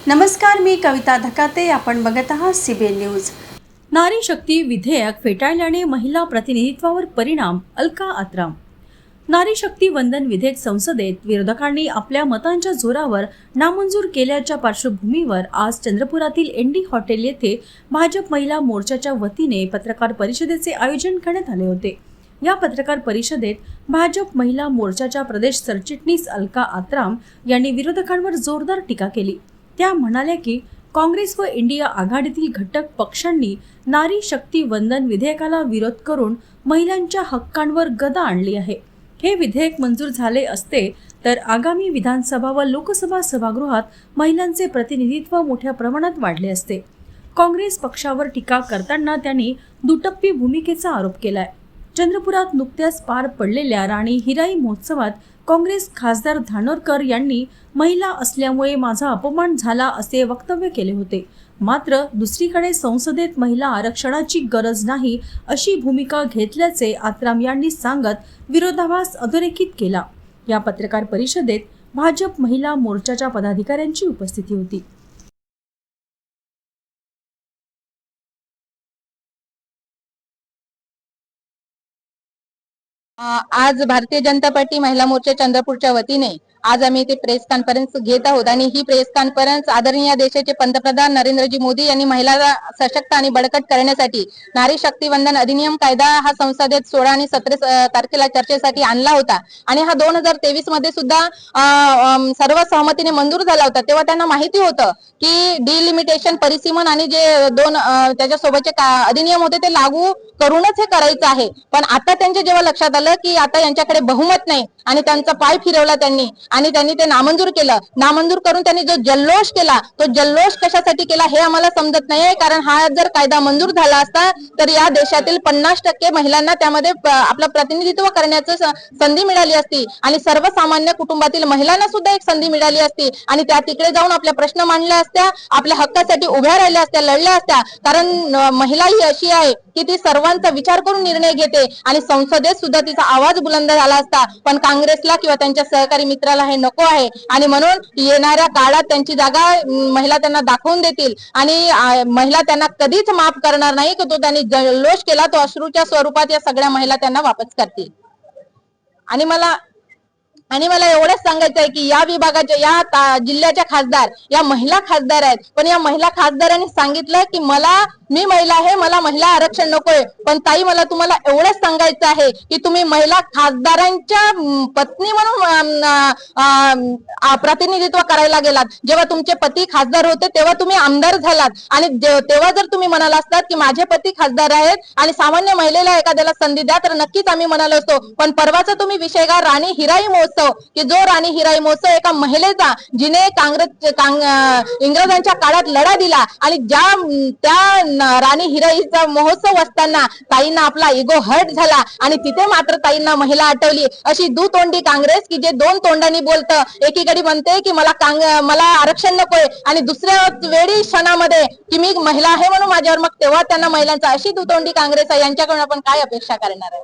नमस्कार, मी कविता धकाते. आपण बघत आहात सीबीएन न्यूज. नारी शक्ती विधेयक फेटाळल्याने महिला प्रतिनिधित्वावर परिणाम. अलका आत्राम. नारी शक्ती वंदन विधेयक संसदेत विरोधकांनी आपल्या मतांच्या जोरावर नामंजूर केल्याच्या पार्श्वभूमीवर आज चंद्रपुरातील एनडी हॉटेल येथे भाजप महिला मोर्चाच्या वतीने पत्रकार परिषदेचे आयोजन करण्यात आले होते. या पत्रकार परिषदेत भाजप महिला मोर्चाच्या प्रदेश सरचिटणीस अलका आत्राम यांनी विरोधकांवर जोरदार टीका केली. त्या म्हणाल्या की काँग्रेस व इंडिया आघाडीतील घटक पक्षांनी नारी शक्ती वंदन विधेयकाला विरोध करून महिलांच्या हक्कांवर गदा आणली आहे. हे विधेयक मंजूर झाले असते तर आगामी विधानसभा व लोकसभा सभागृहात महिलांचे प्रतिनिधित्व मोठ्या प्रमाणात वाढले असते. काँग्रेस पक्षावर टीका करताना त्यांनी दुटप्पी भूमिकेचा आरोप केलाय. चंद्रपुरात नुकत्याच पार पडलेल्या राणी हिराई महोत्सवात काँग्रेस खासदार धानोरकर यांनी महिला असल्यामुळे माझा अपमान झाला असे वक्तव्य केले होते. मात्र दुसरीकडे संसदेत महिला आरक्षणाची गरज नाही अशी भूमिका घेतल्याचे आत्राम यांनी सांगत विरोधाभास अधोरेखित केला. या पत्रकार परिषदेत भाजप महिला मोर्चाच्या पदाधिकाऱ्यांची उपस्थिती होती. आज भारतीय जनता पार्टी महिला मोर्चा चंद्रपूरच्या वतीने आज आम्ही ते प्रेस कॉन्फरन्स घेत आहोत आणि ही प्रेस कॉन्फरन्स आदरणीय देशाचे पंतप्रधान नरेंद्रजी मोदी यांनी महिलांना सशक्त आणि बळकट करण्यासाठी नारी शक्ती वंदन अधिनियम कायदा हा संसदेत 16 आणि 17 तारखेला चर्चेसाठी आणला होता आणि हा 2023 मध्ये सुद्धा सर्व सहमतीने मंजूर झाला होता. तेव्हा त्यांना माहिती होतं की डिलिमिटेशन परिसीमन आणि जे दोन त्याच्यासोबतचे अधिनियम होते ते लागू करूनच हे करायचं आहे. पण आता त्यांच्या जेव्हा लक्षात आलं की आता यांच्याकडे बहुमत नाही आणि त्यांचा पाय फिरवला त्यांनी ते नामंजूर केलं. नामंजूर करून त्यांनी जो जल्लोष केला तो जल्लोष कशासाठी केला हे आम्हाला समजत नाहीये. कारण हा जर कायदा मंजूर झाला असता तर या देशातील 50% महिलांना त्यामध्ये आपलं प्रतिनिधित्व करण्याची संधी मिळाली असती आणि सर्वसामान्य कुटुंबातील महिलांना सुद्धा एक संधी मिळाली असती आणि त्या तिकडे जाऊन आपल्या प्रश्न मांडल्या असत्या, आपल्या हक्कासाठी उभ्या राहिल्या असत्या, लढल्या असत्या. कारण महिला ही अशी आहे की ती सर्वांचा विचार करून निर्णय घेते आणि संसदेत सुद्धा तिचा आवाज बुलंद झाला असता. पण काँग्रेसला किंवा त्यांच्या सहकारी मित्राला हे नको आहे आणि म्हणून येणाऱ्या काळात त्यांची जागा महिला त्यांना दाखवून देतील आणि महिला त्यांना कधीच माफ करणार नाही की तो त्यांनी जल्लोष केला तो अश्रूच्या स्वरूपात या सगळ्या महिला त्यांना वापस करतील. आणि मला एवढंच सांगायचं आहे की या विभागाच्या या जिल्ह्याच्या खासदार या महिला खासदार आहेत. पण या महिला खासदारांनी सांगितलं की मी महिला आहे, मला महिला आरक्षण नकोय. पण ताई, मला तुम्हाला एवढंच सांगायचं आहे की तुम्ही महिला खासदारांच्या पत्नी म्हणून प्रतिनिधित्व करायला गेलात. जेव्हा तुमचे पती खासदार होते तेव्हा तुम्ही आमदार झालात आणि तेव्हा जर तुम्ही म्हणाला असतात की माझे पती खासदार आहेत आणि सामान्य महिलेला एखाद्याला संधी द्या तर नक्कीच आम्ही म्हणालो असतो. पण परवाचा तुम्ही विषय का राणी हिराई महोत्सव की जो राणी हिराई महोत्सव एका महिलेचा जिने इंग्रजांच्या काळात लढा दिला आणि त्या राणी हिराईचा महोत्सव असताना ताईंना आपला इगो हर्ट झाला आणि तिथे मात्र ताईंना महिला आठवली. अशी दुतोंडी काँग्रेस की जे दोन तोंडांनी बोलतं, एकीकडे म्हणते की मला आरक्षण नकोय आणि दुसऱ्या वेळी क्षणामध्ये की मी महिला आहे म्हणून माझ्यावर, मग तेव्हा त्यांना महिलांचा, अशी दुतोंडी काँग्रेस आहे. यांच्याकडून आपण काय अपेक्षा करणार आहे?